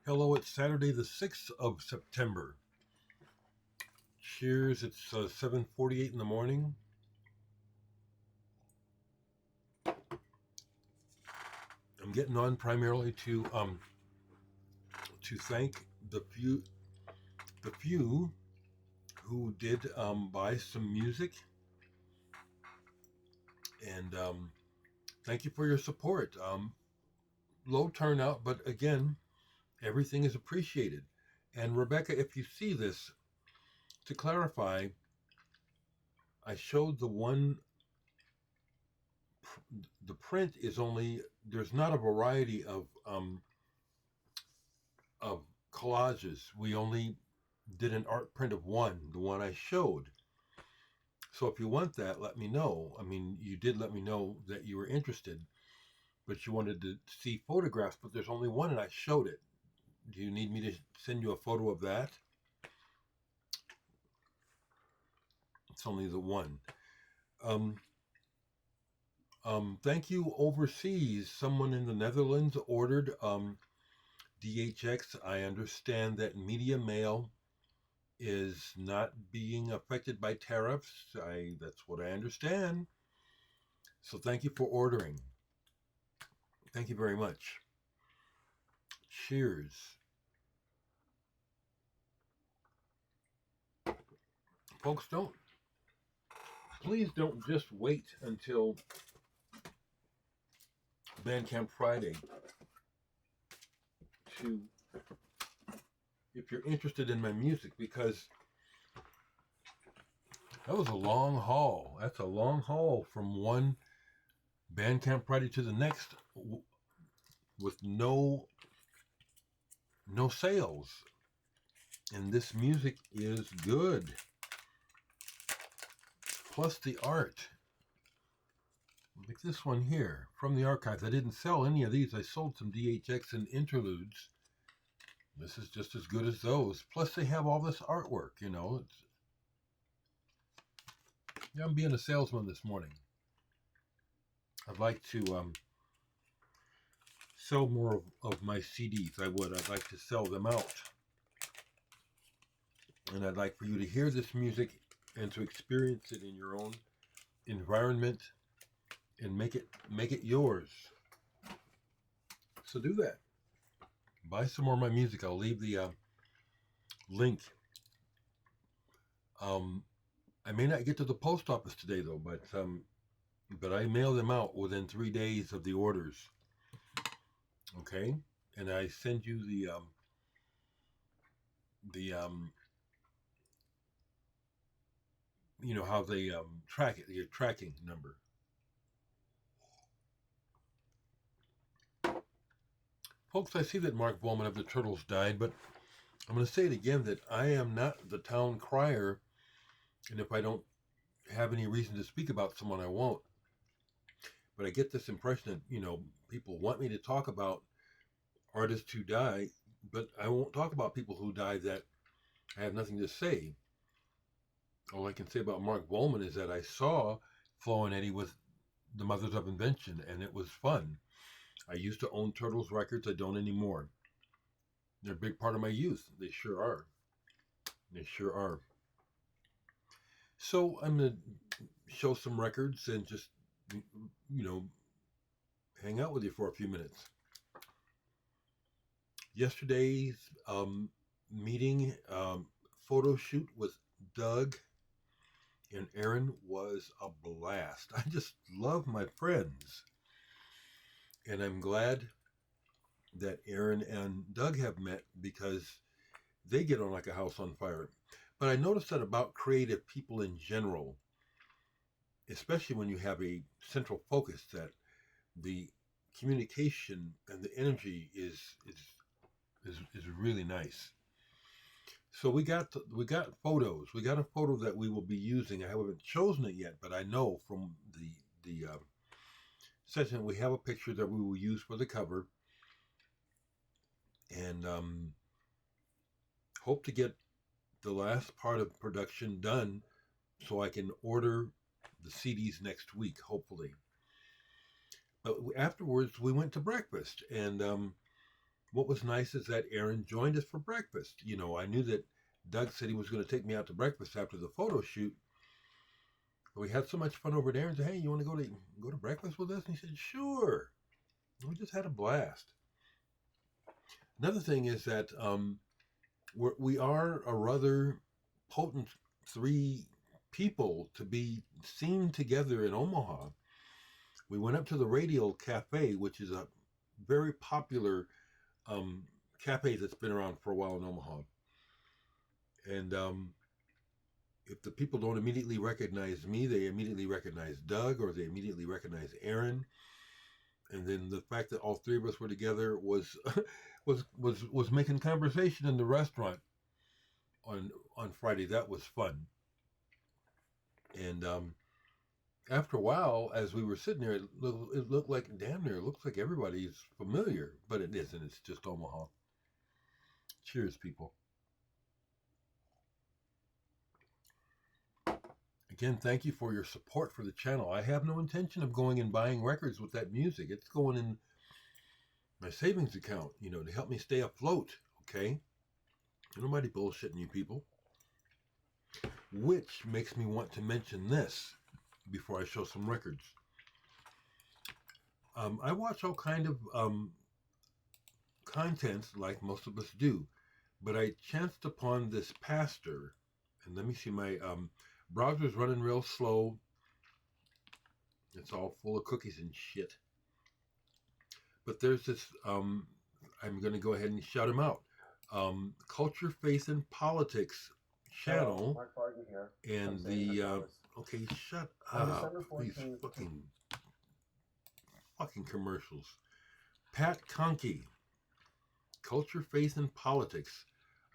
Hello, it's Saturday the 6th of September. Cheers, it's 7:48 in the morning. I'm getting on primarily to thank the few who did buy some music, and thank you for your support. Low turnout, but again, everything is appreciated. And Rebecca, if you see this, to clarify, I showed the print is only, there's not a variety of collages. We only did an art print of one, the one I showed. So if you want that, let me know. I mean, you did let me know that you were interested, but you wanted to see photographs, but there's only one and I showed it. Do you need me to send you a photo of that? It's only the one. Um, Thank you overseas. Someone in the Netherlands ordered DHX. I understand that Media Mail is not being affected by tariffs. That's what I understand. So thank you for ordering. Thank you very much. Cheers. Folks, please don't just wait until Bandcamp Friday to, if you're interested in my music, because that was a long haul. That's a long haul from one Bandcamp Friday to the next with no sales. And this music is good. Plus the art. Like this one here from the archives. I didn't sell any of these. I sold some DHX and interludes. This is just as good as those. Plus they have all this artwork, Yeah, I'm being a salesman this morning. I'd like to sell more of my CDs. I'd like to sell them out. And I'd like for you to hear this music and to experience it in your own environment and make it yours. So do that. Buy some more of my music. I'll leave the link. I may not get to the post office today though, but I mail them out within 3 days of the orders. Okay, and I send you the how they track it, your tracking number. Folks, I see that Mark Volman of the Turtles died, but I'm going to say it again that I am not the town crier, and if I don't have any reason to speak about someone, I won't. But I get this impression that, people want me to talk about artists who die, but I won't talk about people who die that I have nothing to say. All I can say about Mark Volman is that I saw Flo and Eddie with the Mothers of Invention, and it was fun. I used to own Turtles records. I don't anymore. They're a big part of my youth. They sure are. They sure are. So I'm going to show some records and just, hang out with you for a few minutes. Yesterday's meeting, photo shoot with Doug and Aaron was a blast. I just love my friends. And I'm glad that Aaron and Doug have met because they get on like a house on fire. But I noticed that about creative people in general, especially when you have a central focus, that the communication and the energy is really nice. So we got photos. We got a photo that we will be using. I haven't chosen it yet, but I know from the session we have a picture that we will use for the cover, and hope to get the last part of production done so I can order the CDs next week, hopefully. But afterwards, we went to breakfast, and what was nice is that Aaron joined us for breakfast. You know, I knew that Doug said he was going to take me out to breakfast after the photo shoot. But we had so much fun over there. And said, "Hey, you want to go to breakfast with us?" And he said, "Sure." And we just had a blast. Another thing is that we are a rather potent three people to be seen together in Omaha. We went up to the Radial Cafe, which is a very popular um, cafe that's been around for a while in Omaha. And if the people don't immediately recognize me, they immediately recognize Doug, or they immediately recognize Aaron. And then the fact that all three of us were together was was making conversation in the restaurant on Friday. That was fun. And after a while, as we were sitting there, it looked like damn near. It looks like everybody's familiar, but it isn't. It's just Omaha. Cheers, people. Again, thank you for your support for the channel. I have no intention of going and buying records with that music. It's going in my savings account, you know, to help me stay afloat. Okay, nobody bullshitting you people. Which makes me want to mention this before I show some records. I watch all kind of content like most of us do, but I chanced upon this pastor, and let me see, my browser's running real slow. It's all full of cookies and shit. But there's this, I'm going to go ahead and shout him out. Culture, Faith, and Politics channel. Hello, Mark Barton here. And the, okay, shut up. These fucking commercials. Pat Conkey, Culture, Faith, and Politics.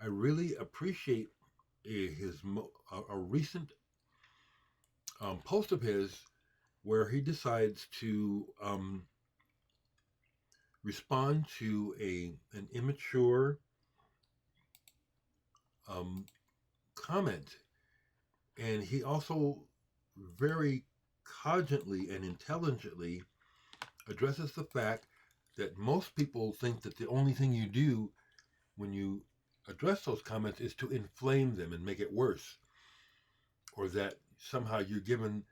I really appreciate a recent post of his where he decides to respond to an immature comment, and he also very cogently and intelligently addresses the fact that most people think that the only thing you do when you address those comments is to inflame them and make it worse, or that somehow you're giving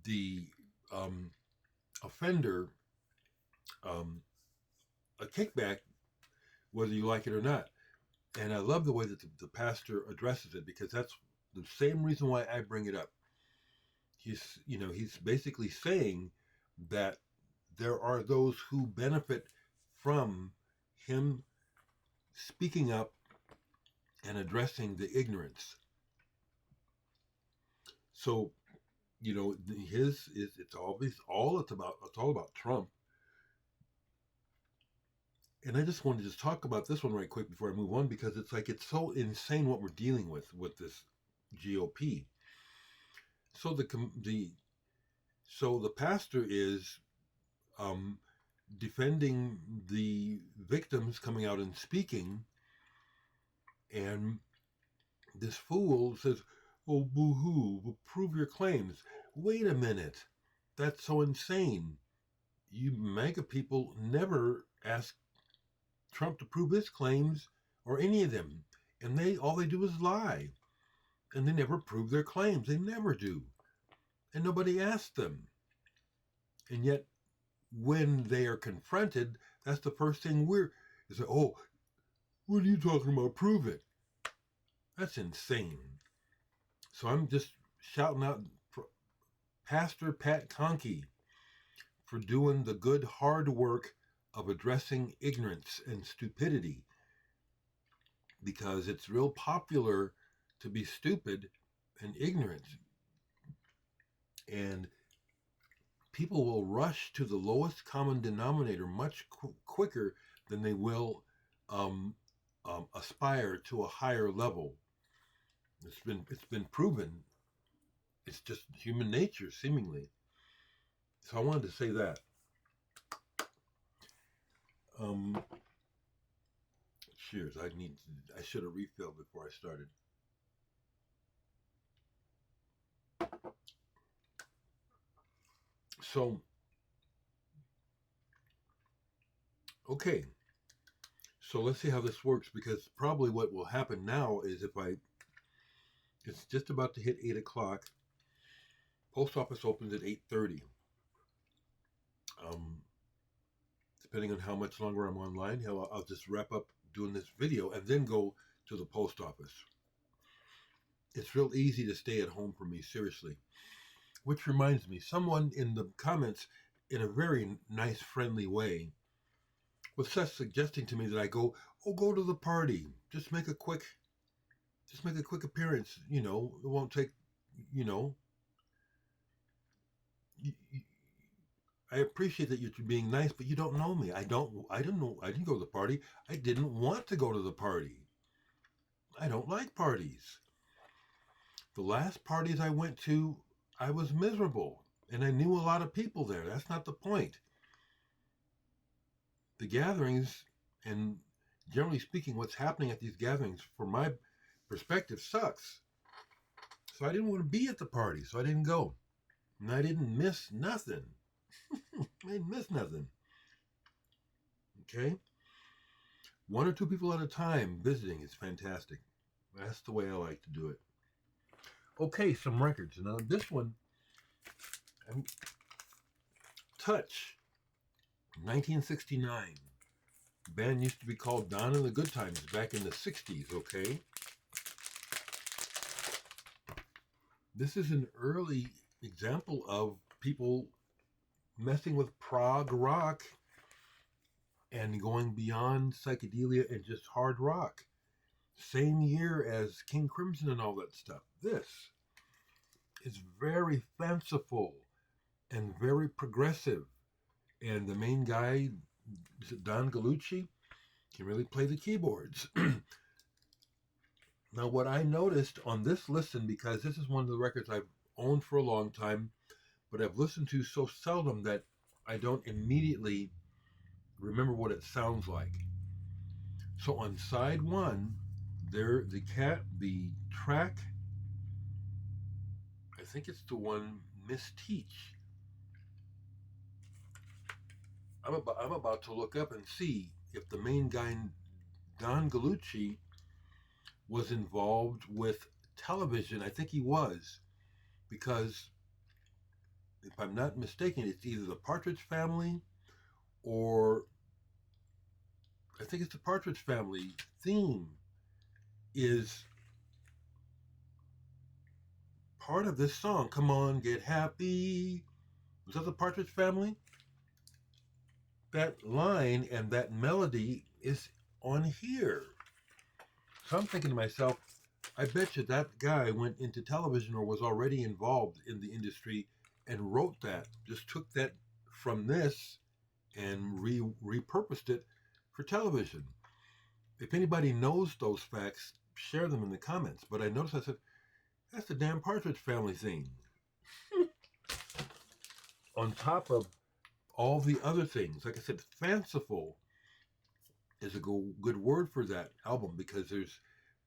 the offender a kickback, whether you like it or not. And I love the way that the pastor addresses it, because that's the same reason why I bring it up. He's basically saying that there are those who benefit from him speaking up and addressing the ignorance. So, you know, it's all about Trump. And I just wanted to just talk about this one right quick before I move on, because it's so insane what we're dealing with this GOP. So the pastor is defending the victims coming out and speaking, and this fool says, "Oh, boo-hoo, prove your claims." Wait a minute, that's so insane. You MAGA people never ask Trump to prove his claims, or any of them, and all they do is lie, and they never prove their claims. They never do, and nobody asks them. And yet, when they are confronted, that's the first thing is, "Oh, what are you talking about? Prove it." That's insane. So I'm just shouting out Pastor Pat Conkey for doing the good hard work of addressing ignorance and stupidity, because it's real popular to be stupid and ignorant, and people will rush to the lowest common denominator much quicker than they will aspire to a higher level. It's been proven. It's just human nature, seemingly. So I wanted to say that. Cheers. I should have refilled before I started. So, okay. So let's see how this works, because probably what will happen now is it's just about to hit 8 o'clock. Post office opens at 8:30. Um, Depending on how much longer I'm online, I'll just wrap up doing this video and then go to the post office. It's real easy to stay at home for me, seriously. Which reminds me, someone in the comments, in a very nice, friendly way, was just suggesting to me that I go to the party. Just make a quick appearance. You know, it won't take. You know, I appreciate that you're being nice, but you don't know me. I didn't know. I didn't go to the party. I didn't want to go to the party. I don't like parties. The last parties I went to, I was miserable, and I knew a lot of people there. That's not the point. The gatherings, and generally speaking, what's happening at these gatherings, from my perspective, sucks. So I didn't want to be at the party, so I didn't go. And I didn't miss nothing. I didn't miss nothing. Okay? One or two people at a time visiting is fantastic. That's the way I like to do it. Okay, some records. Now this one, Touch, 1969. The band used to be called Don and the Good Times back in the 60s, okay? This is an early example of people messing with prog rock and going beyond psychedelia and just hard rock. Same year as King Crimson and all that stuff. This is very fanciful and very progressive. And the main guy, Don Gallucci, can really play the keyboards. Now, what I noticed on this listen, because this is one of the records I've owned for a long time, but I've listened to so seldom that I don't immediately remember what it sounds like. So on side one, the track, I think it's the one, Miss Teach. I'm about to look up and see if the main guy, Don Gallucci, was involved with television. I think he was, because if I'm not mistaken, it's either the Partridge Family, or I think it's the Partridge Family theme is part of this song. Come on, get happy. Was that the Partridge Family? That line and that melody is on here. So I'm thinking to myself, I bet you that guy went into television or was already involved in the industry and wrote that, just took that from this and repurposed it for television. If anybody knows those facts, share them in the comments. But I noticed, I said, that's the damn Partridge Family thing. On top of all the other things, like I said, fanciful is a good word for that album, because there's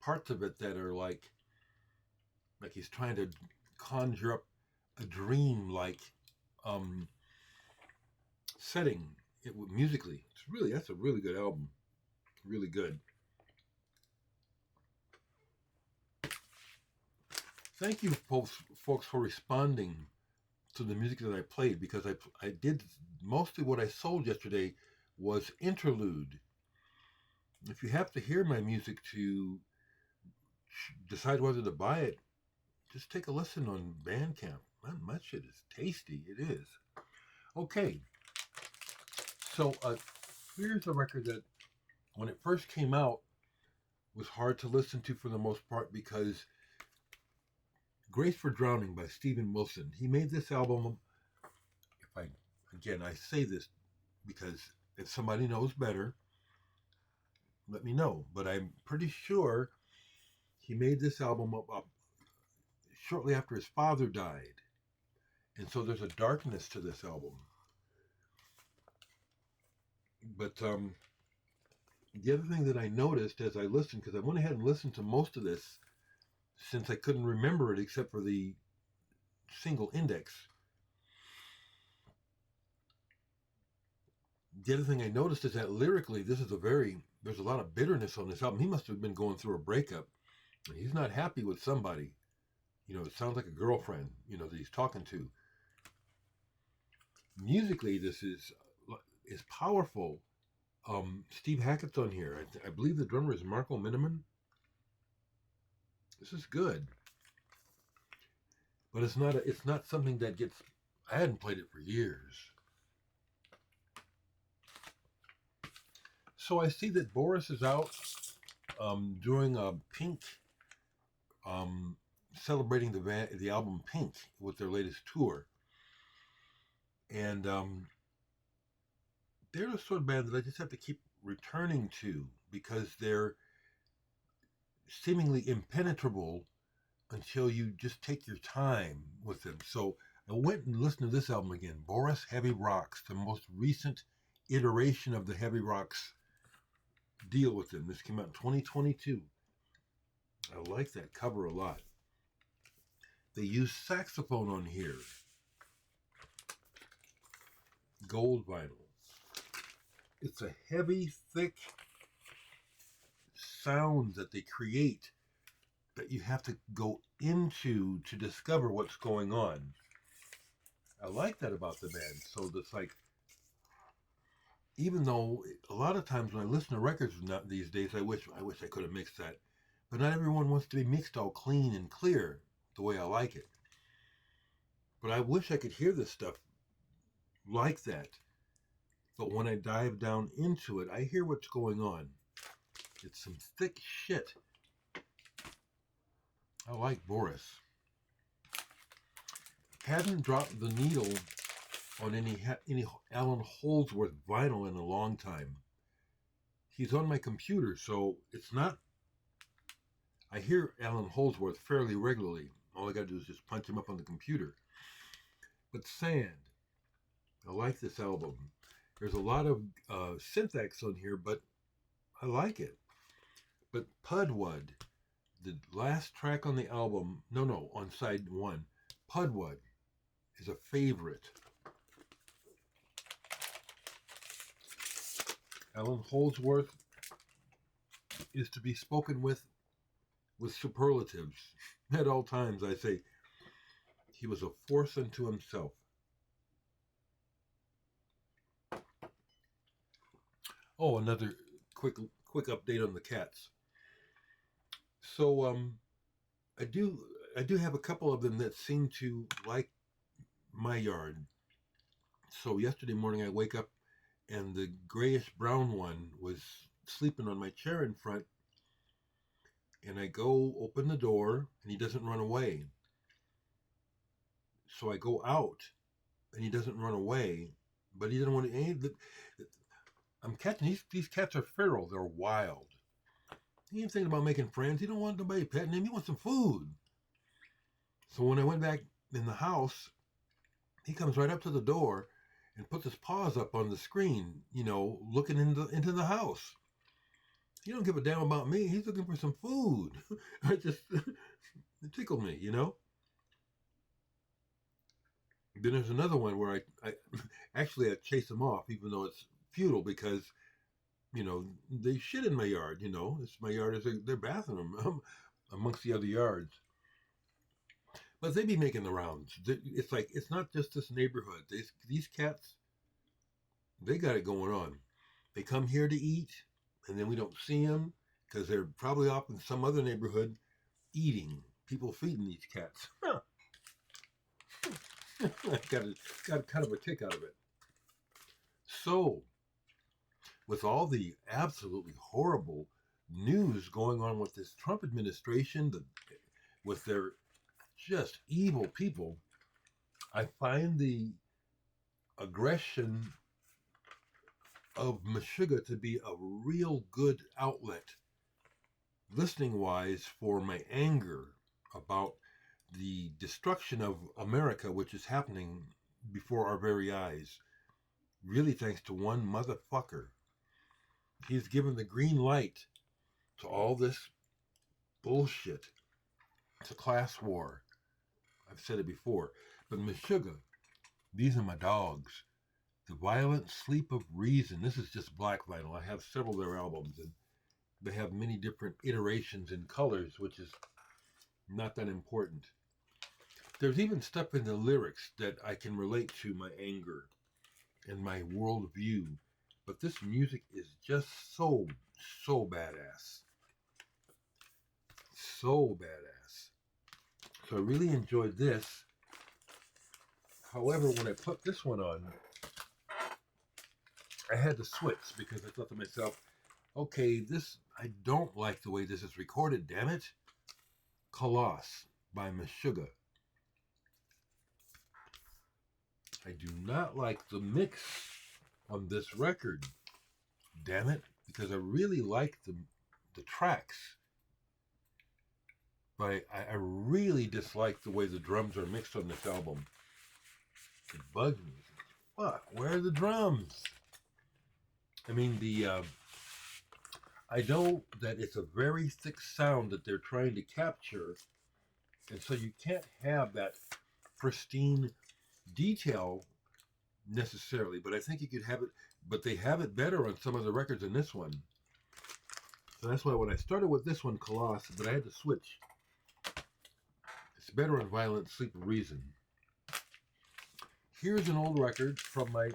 parts of it that are like he's trying to conjure up a dream-like setting musically. That's a really good album. Really good. Thank you, folks, for responding to the music that I played, because I did mostly what I sold yesterday was interlude. If you have to hear my music to decide whether to buy it, just take a listen on Bandcamp. Man, my shit is tasty. It is. Okay. So here's a record that, when it first came out, was hard to listen to for the most part, because Grace for Drowning by Steven Wilson. He made this album. I say this because if somebody knows better, let me know. But I'm pretty sure he made this album up shortly after his father died. And so there's a darkness to this album. But the other thing that I noticed as I listened, because I went ahead and listened to most of this since I couldn't remember it except for the single index, The other thing I noticed is that lyrically, there's a lot of bitterness on this album. He must have been going through a breakup. And he's not happy with somebody. It sounds like a girlfriend, that he's talking to. Musically, this is powerful. Steve Hackett's on here. I believe the drummer is Marco Miniman. This is good, but it's not something that gets. I hadn't played it for years. So I see that Boris is out doing a Pink, celebrating the album Pink with their latest tour, and they're the sort of band that I just have to keep returning to because they're seemingly impenetrable until you just take your time with them. So I went and listened to this album again, Boris Heavy Rocks, the most recent iteration of the Heavy Rocks deal with them. This came out in 2022. I like that cover a lot. They use saxophone on here. Gold vinyl. It's a heavy, thick sound that they create that you have to go into to discover what's going on. I like that about the band. So it's like, even though a lot of times when I listen to records these days, I wish I could have mixed that. But not everyone wants to be mixed all clean and clear the way I like it. But I wish I could hear this stuff like that. But when I dive down into it, I hear what's going on. It's some thick shit. I like Boris. Hadn't dropped the needle on any Alan Holdsworth vinyl in a long time. He's on my computer, so it's not. I hear Alan Holdsworth fairly regularly. All I gotta do is just punch him up on the computer. But Sand, I like this album. There's a lot of syntax on here, but I like it. But Pudwood, the last track on the album, on side one, Pudwood is a favorite. Alan Holdsworth is to be spoken with superlatives. At all times, I say, he was a force unto himself. Oh, another quick update on the cats. So I do have a couple of them that seem to like my yard. So yesterday morning I wake up and the grayish brown one was sleeping on my chair in front, and I go open the door and he doesn't run away. So I go out and he doesn't run away, but he doesn't want to. I'm catching these cats are feral. They're wild. He ain't thinking about making friends. He don't want nobody petting him. He wants some food. So when I went back in the house, he comes right up to the door and puts his paws up on the screen, looking into the house. He don't give a damn about me. He's looking for some food. It tickled me, Then there's another one where I actually chase him off, even though it's futile because, they shit in my yard, It's my yard is their bathroom amongst the other yards. But they be making the rounds. It's like, it's not just this neighborhood. These cats, they got it going on. They come here to eat, and then we don't see them because they're probably off in some other neighborhood eating. People feeding these cats. I got kind of a kick out of it. So, with all the absolutely horrible news going on with this Trump administration, with their just evil people, I find the aggression of Meshuggah to be a real good outlet, listening wise, for my anger about the destruction of America, which is happening before our very eyes, really thanks to one motherfucker. He's given the green light to all this bullshit. It's a class war. I've said it before. But Meshuggah, these are my dogs. The Violent Sleep of Reason. This is just black vinyl. I have several of their albums, and they have many different iterations and colors, which is not that important. There's even stuff in the lyrics that I can relate to my anger and my worldview. But this music is just so badass. So badass. So I really enjoyed this. However, when I put this one on, I had to switch because I thought to myself, okay, I don't like the way this is recorded, damn it. Coloss by Meshuggah. I do not like the mix on this record, damn it, because I really like the tracks. But I really dislike the way the drums are mixed on this album. It bugs me. Fuck, where are the drums? I mean, I know that it's a very thick sound that they're trying to capture, and so you can't have that pristine detail necessarily, but I think you could have it, but they have it better on some of the records than this one. So that's why when I started with this one, Coloss, but I had to switch. It's better on Violent Sleep of Reason. Here's an old record from my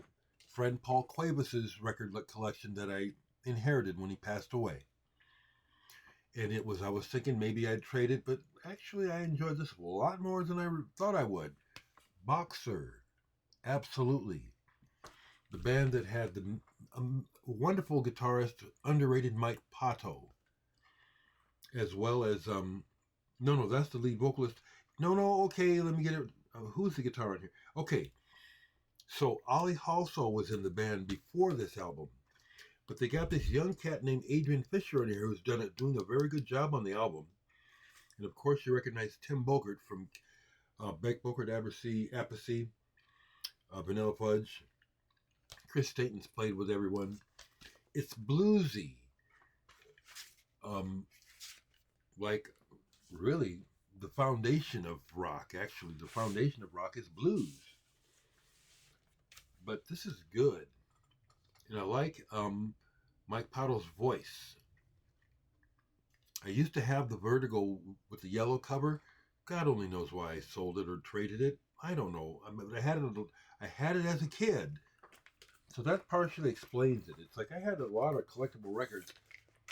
friend Paul Cuevas's record collection that I inherited when he passed away. And I was thinking maybe I'd trade it, but actually I enjoyed this a lot more than I thought I would. Boxer, absolutely. The band that had the wonderful guitarist, underrated Mike Pato, as well as, no, that's the lead vocalist. No, okay, let me get it. Who's the guitar in here? Okay, so Ali Halso was in the band before this album, but they got this young cat named Adrian Fisher in here who's doing a very good job on the album. And of course, you recognize Tim Bogert from Beck Bogert, Apathy, Vanilla Fudge. Chris Staten's played with everyone. It's bluesy. Like, really, the foundation of rock, actually. The foundation of rock is blues. But this is good. And I like Mike Pato's voice. I used to have the Vertigo with the yellow cover. God only knows why I sold it or traded it. I don't know. I had it as a kid. So that partially explains it. It's like I had a lot of collectible records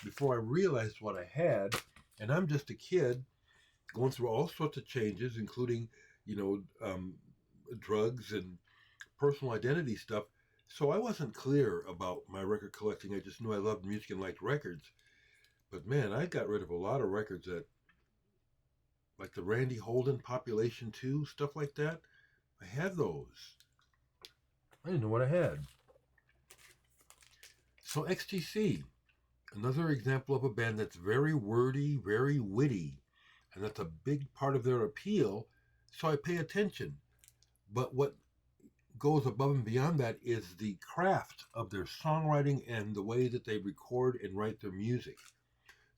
before I realized what I had. And I'm just a kid going through all sorts of changes, including, drugs and personal identity stuff. So I wasn't clear about my record collecting. I just knew I loved music and liked records. But man, I got rid of a lot of records that, like the Randy Holden Population 2, stuff like that. I had those. I didn't know what I had. So XTC, another example of a band that's very wordy, very witty, and that's a big part of their appeal, so I pay attention. But what goes above and beyond that is the craft of their songwriting and the way that they record and write their music.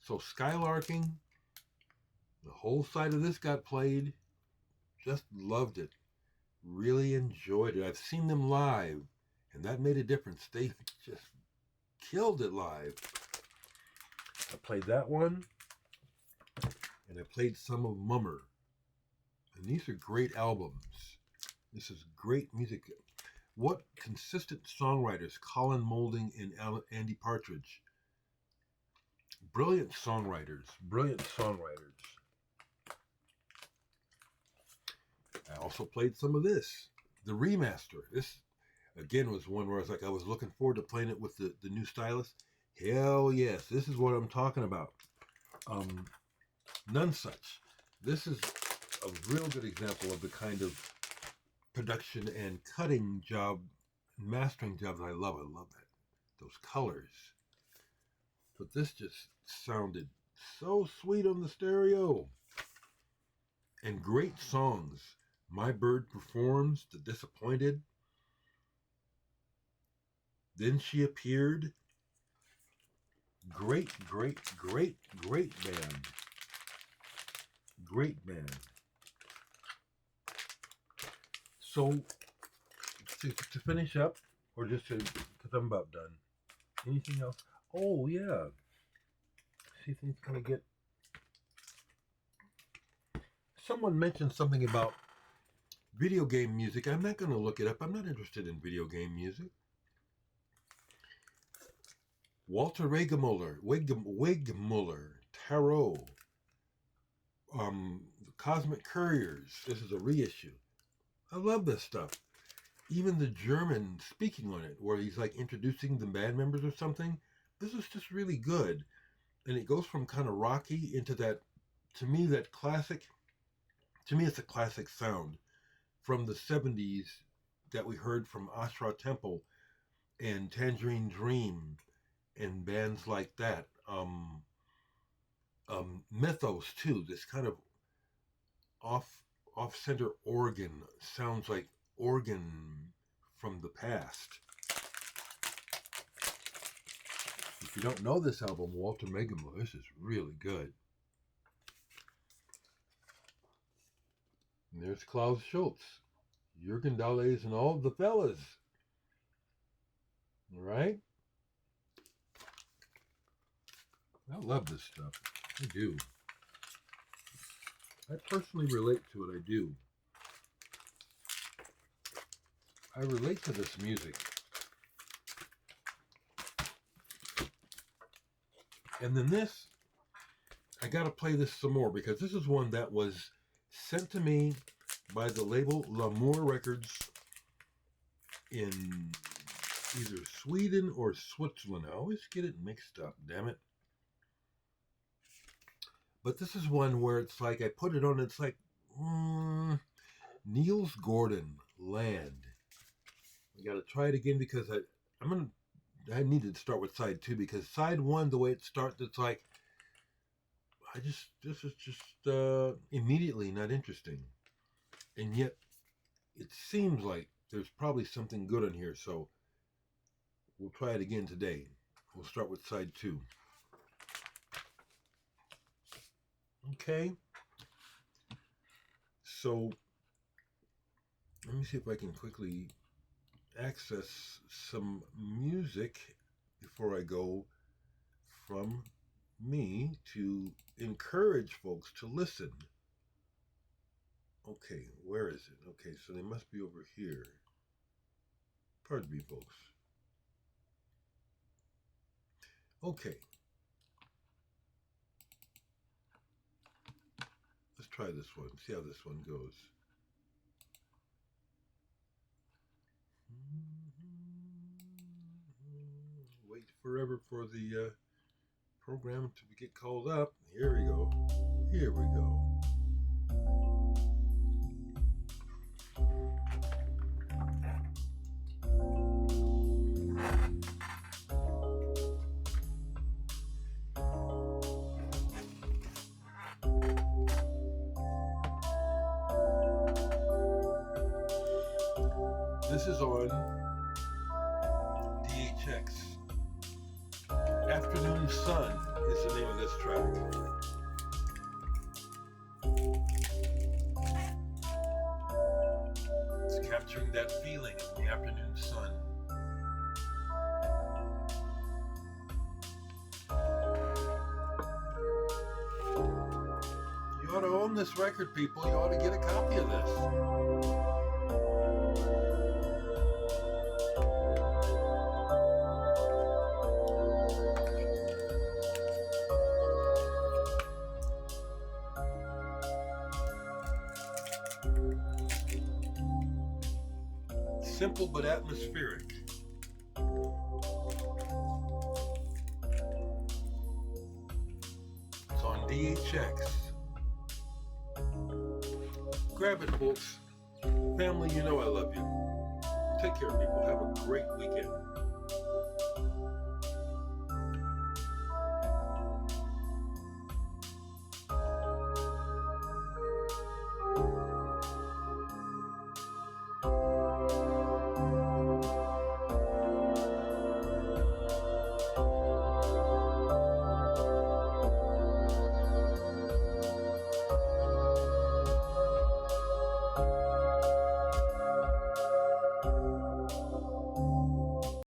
So Skylarking, the whole side of this got played, just loved it, really enjoyed it. I've seen them live, and that made a difference. They just killed it live. I played that one, and I played some of Mummer. And these are great albums. This is great music. What consistent songwriters, Colin Moulding and Andy Partridge. Brilliant songwriters, brilliant songwriters. I also played some of this, the remaster. This, again, was one where I was looking forward to playing it with the new stylus. Hell yes, this is what I'm talking about. None Such. This is a real good example of the kind of production and cutting job, mastering job that I love. I love that. Those colors. But this just sounded so sweet on the stereo. And great songs. My Bird Performs, The Disappointed. Then She Appeared. Great band. Great band. So, to finish up, Or just because I'm about done. Anything else? Oh, yeah. See, things kind of get... Someone mentioned something about video game music. I'm not going to look it up. I'm not interested in video game music. Walter Wigmuller, Tarot, Cosmic Couriers. This is a reissue. I love this stuff. Even the German speaking on it, where he's like introducing the band members or something. This is just really good. And it goes from kind of rocky into that, to me, that classic, to me it's a classic sound from the 70s that we heard from Ashra Temple and Tangerine Dream and bands like that. Mythos too, this kind of off-center organ sounds like organ from the past. If you don't know this album, Walter Wigmuller, this is really good. And there's Klaus Schultz, Jürgen Dahles, and all the fellas. All right? I love this stuff. I do. I personally relate to it. I do. I relate to this music. And then this, I got to play this some more because this is one that was sent to me by the label L'Amour Records in either Sweden or Switzerland. I always get it mixed up, damn it. But this is one where it's like, I put it on, it's like, Niels Gordon, Land. I got to try it again because I needed to start with side 2 because side 1, the way it starts, it's like, this is just immediately not interesting. And yet, it seems like there's probably something good in here, so we'll try it again today. We'll start with side 2. Okay. So, let me see if I can quickly access some music before I go from me to encourage folks to listen. Okay, where is it? Okay, so they must be over here. Pardon me, folks. Okay. Let's try this one. See how this one goes. Wait forever for the program to get called up. Here we go. Here we go. This is on DHX. Afternoon Sun is the name of this track. It's capturing that feeling of the afternoon sun. You ought to own this record, people. You ought to get a copy of this. Simple but atmospheric. It's on DHX. Grab it, folks. Family, you know I love you. Take care, people. Have a great weekend.